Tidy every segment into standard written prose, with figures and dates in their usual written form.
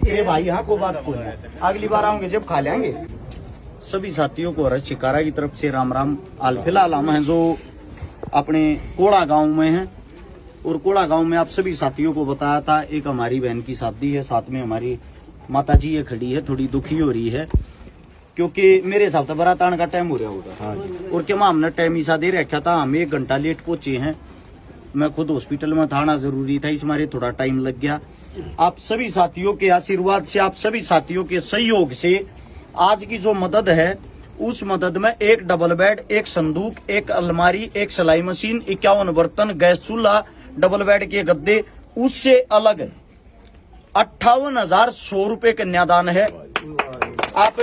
ए भाई यहाँ को बात को है, अगली बार आऊंगे जब खा लेंगे। सभी साथियों को हर्ष शिकारा की तरफ से राम राम। हाल फिलहाल हम हैं जो अपने कोड़ा गांव में हैं, और कोड़ा गांव में आप सभी साथियों को बताया था एक हमारी बहन की शादी है, साथ में हमारी माता जी ये खड़ी है, थोड़ी दुखी हो रही है क्योंकि मेरे हिसाब से बारात आने का टाइम हो रहा होगा। और क्या हमने टाइम ईसा दे रखा था, हम 1 घंटा लेट पहुंचे हैं। मैं खुद हॉस्पिटल में था, आना जरूरी था, इस मारे थोड़ा टाइम लग गया। आप सभी साथियों के आशीर्वाद से, आप सभी साथियों के सहयोग से आज की जो मदद है, उस मदद में 1 डबल बेड, 1 संदूक, 1 अलमारी, 1 सिलाई मशीन, 51 बर्तन, गैस चूल्हा, डबल बेड के गद्दे, उससे अलग 58,100 रुपए कन्यादान है। आप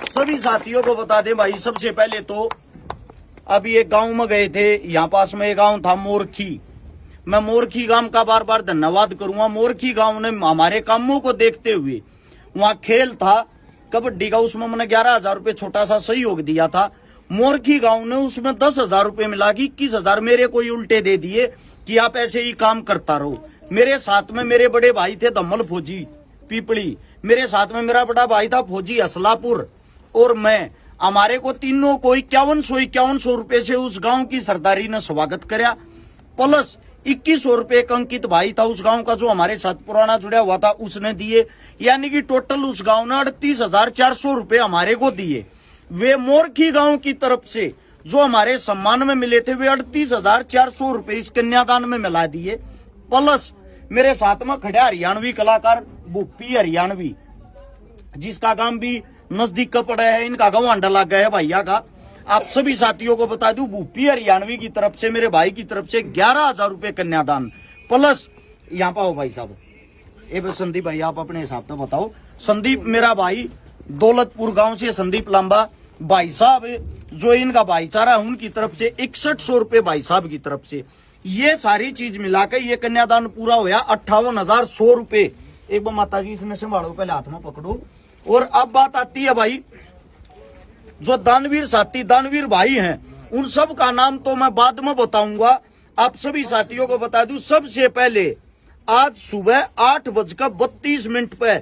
सभी साथियों को बता दें भाई, सबसे पहले तो अभी एक गांव में गए थे, यहाँ पास में एक गांव था मोरखी। मैं मोरखी गांव का बार बार धन्यवाद करूंगा। मोरखी गांव ने हमारे कामों को देखते हुए, वहाँ खेल था कबड्डी का, उसमें मैंने 11,000 रुपए छोटा सा सहयोग दिया था। मोरखी गांव ने उसमें 10,000 रुपए मिला कि 21,000 मेरे को उल्टे दे दिए कि आप ऐसे ही काम करता रहो। मेरे साथ में मेरे बड़े भाई थे दम्मल फौजी पीपली, मेरे साथ में मेरा बड़ा भाई था फौजी असलापुर, और मैं, हमारे को तीनों को 5100 रुपए से उस गांव की सरदारी ने स्वागत कराया। प्लस 2100 रुपए का अंकित भाई था उस गांव का, जो हमारे साथ पुराना जुड़ा हुआ था, उसने दिए। यानी कि टोटल उस गांव ने 38,400 रुपए हमारे को दिए। वे मोरखी गांव की तरफ से जो हमारे सम्मान में मिले थे, वे 38,400 रुपए इस कन्यादान में मिला दिए। प्लस मेरे साथ में खड़े हरियाणवी कलाकार भूपी हरियाणवी, जिसका काम भी नजदीक का पड़ा है, इनका गाँव अंडा लग गया है भैया का। आप सभी साथियों को बता दूं, भूपी हरियाणवी की तरफ से, मेरे भाई की तरफ से 11,000 रुपए कन्यादान। प्लस यहाँ पाओ भाई साहब, संदीप भाई आप अपने हिसाब से बताओ। संदीप मेरा भाई दौलतपुर गांव से, संदीप लांबा भाई साहब, जो इनका भाईचारा, उनकी तरफ से 6100 रुपए भाई साहब की तरफ से। ये सारी चीज मिलाकर ये कन्यादान पूरा होया 58,100 रुपए। एक बार माता जी इसने संभालो, पहले हाथ में पकड़ो। और अब बात आती है भाई, जो दानवीर साथी, दानवीर भाई हैं, उन सब का नाम तो मैं बाद में बताऊंगा। आप सभी साथियों को बता दूं, सबसे पहले आज सुबह 8:32 पे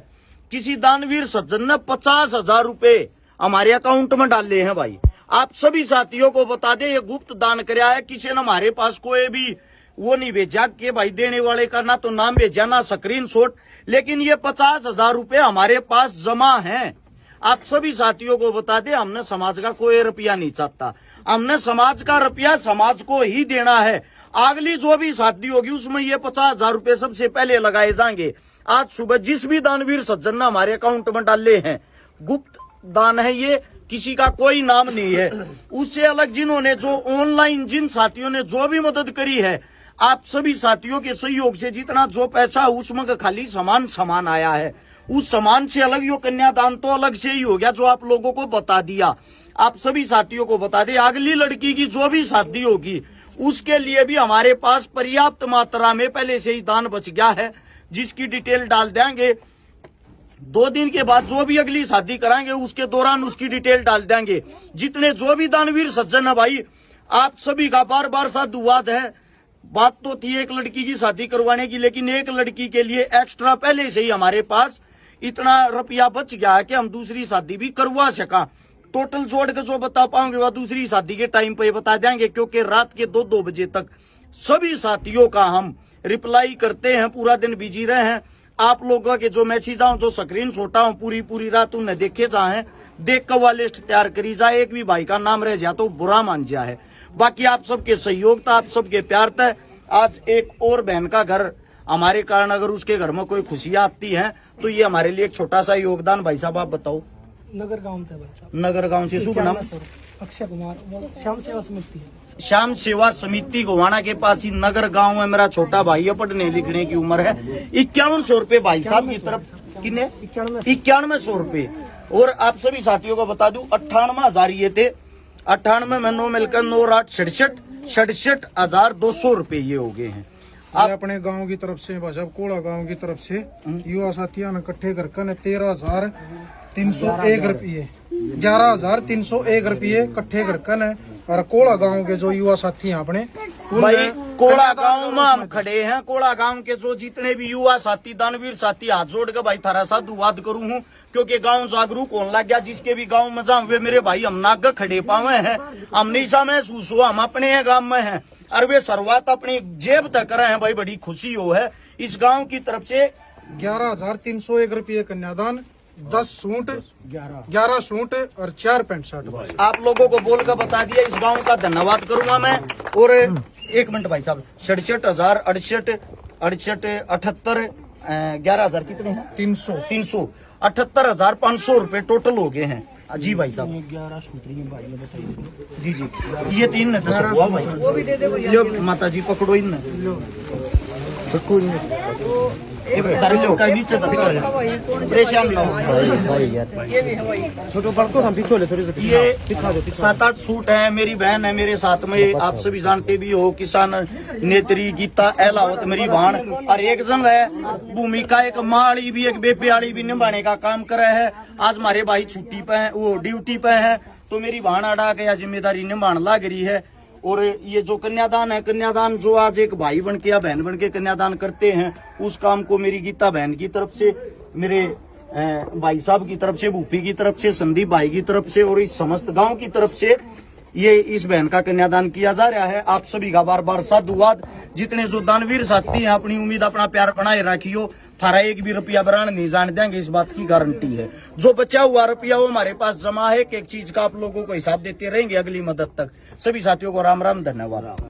किसी दानवीर सज्जन ने 50,000 रुपए हमारे अकाउंट में डाले हैं भाई। आप सभी साथियों को बता दें, ये गुप्त दान कराया है, किसी ने हमारे पास कोई भी वो नहीं भेजा कि भाई देने वाले का ना तो नाम भेजा ना स्क्रीनशॉट, लेकिन ये 50,000 रुपए हमारे पास जमा हैं। आप सभी साथियों को बता दें, हमने समाज का कोई रुपया नहीं चाहता, हमने समाज का रुपया समाज को ही देना है। अगली जो भी शादी होगी उसमें ये 50,000 रुपए सबसे पहले लगाए जाएंगे। आज सुबह जिस भी दानवीर सज्जन ने हमारे अकाउंट में डाले हैं, गुप्त दान है ये, किसी का कोई नाम नहीं है। उससे अलग जिन्होंने जो ऑनलाइन, जिन साथियों ने जो भी मदद करी है, आप सभी साथियों के सहयोग से जितना जो पैसा उसमें का खाली सामान आया है, उस सामान से अलग यो कन्यादान तो अलग से ही हो गया, जो आप लोगों को बता दिया। आप सभी साथियों को बता दें, अगली लड़की की जो भी शादी होगी उसके लिए भी हमारे पास पर्याप्त मात्रा में पहले से ही दान बच गया है, जिसकी डिटेल डाल देंगे। 2 दिन के बाद जो भी अगली शादी कराएंगे उसके दौरान उसकी डिटेल डाल देंगे। जितने जो भी दानवीर सज्जन है भाई, आप सभी का बार बार साधुवाद है। बात तो थी एक लड़की की शादी करवाने की, लेकिन एक लड़की के लिए एक्स्ट्रा पहले से ही हमारे पास इतना रुपया बच गया है कि हम दूसरी शादी भी करवा सका। टोटल जोड़ के जो बता पाओगे वह दूसरी शादी के टाइम पे बता देंगे, क्योंकि रात के 2-2 बजे तक सभी साथियों का हम रिप्लाई करते हैं, पूरा दिन बिजी रहे हैं। आप लोगों के जो मैसेज आऊं, जो स्क्रीन शॉट आऊं, पूरी रात उन्हें देखे जाए, देख कर वह लिस्ट तैयार करी जाए। एक भी भाई का नाम रह जाए तो बुरा मान जाए है। बाकी आप सबके सहयोग था, आप सबके प्यार था। आज एक और बहन का घर हमारे कारण, अगर उसके घर में कोई खुशियां आती हैं तो ये हमारे लिए एक छोटा सा योगदान। भाई साहब आप बताओ। नगर गांव थे भाई साहब। नगर गांव से शुभ नाम अक्षय कुमार, श्याम सेवा समिति। श्याम सेवा समिति गोवाना के पास ही नगर गांव में मेरा छोटा भाई है, पढ़ने लिखने की उम्र है। 5100 रुपए भाई साहब की तरफ, कितने 9100 रुपए। और आप सभी साथियों को बता दूं 98,000 ये थे। 98 में 9 मिलकर 9 8 67,200 रुपए ये हो गए हैं। आप अपने गांव की तरफ से, भाई साहब कोड़ा गांव की तरफ से युवा साथियों ने इकट्ठे करके 13,301 रुपये, 11,301 रुपये इकट्ठे करके और कोड़ा गांव के जो युवा साथी हैं अपने भाई कोड़ा गांव में हम खड़े हैं। कोड़ा गांव के जो जितने भी युवा साथी दानवीर साथी हाथ जोड़ के भाई थारा साधुवाद करूं हूं, क्योंकि गांव जागरूक होने लग गया। जिसके भी गांव में जाऊं वे मेरे भाई हम नाग खड़े पावे हैं, हम निशा महसूस हो, हम अपने गांव में हैं और वे शुरुआत अपनी जेब तक करे हैं। भाई बड़ी खुशी हो है इस गांव की तरफ से। 11,301 रुपये कन्यादान, 10 सूट, 11 सूट और 4 पैंट शर्ट। आप लोगों को बोल कर बता दिया, इस गांव का धन्यवाद करूंगा मैं। और 1 मिनट भाई साहब, 67,000 68 78 11,000 कितने हैं? 300 78,500 रुपए टोटल हो गए हैं। जी भाई साहब 11 सूत्री भाई ने बताइए। जी ये 3 ने 10 हुआ भाई। वो भी दे दे भैया। माता जी पकड़ो इन नीचे परेशान ये 7-8 सूट है। मेरी बहन है मेरे साथ में, आप सभी जानते भी हो, किसान नेत्री गीता एलावत मेरी बहन। और एक जन है भूमिका, एक माड़ी भी एक बेपियाली भी निभाने का काम कर रहे है। आज हमारे भाई छुट्टी पे है, वो ड्यूटी पे है, तो मेरी बहन अड़ा के जिम्मेदारी निभाने लग रही है। और ये जो कन्यादान है, कन्यादान जो आज एक भाई बन के या बहन बन के कन्यादान करते हैं, उस काम को मेरी गीता बहन की तरफ से, मेरे भाई साहब की तरफ से, भूपी की तरफ से, संदीप भाई की तरफ से और इस समस्त गांव की तरफ से ये इस बहन का कन्यादान किया जा रहा है। आप सभी का बार बार साधुवाद। जितने जो दानवीर साथी हैं, अपनी उम्मीद अपना प्यार बनाए रखियो। थारा एक भी रुपया बरान नहीं जान देंगे, इस बात की गारंटी है। जो बचा हुआ रुपया वो हमारे पास जमा है। एक चीज का आप लोगों को हिसाब देते रहेंगे अगली मदद तक। सभी साथियों को राम राम, धन्यवाद।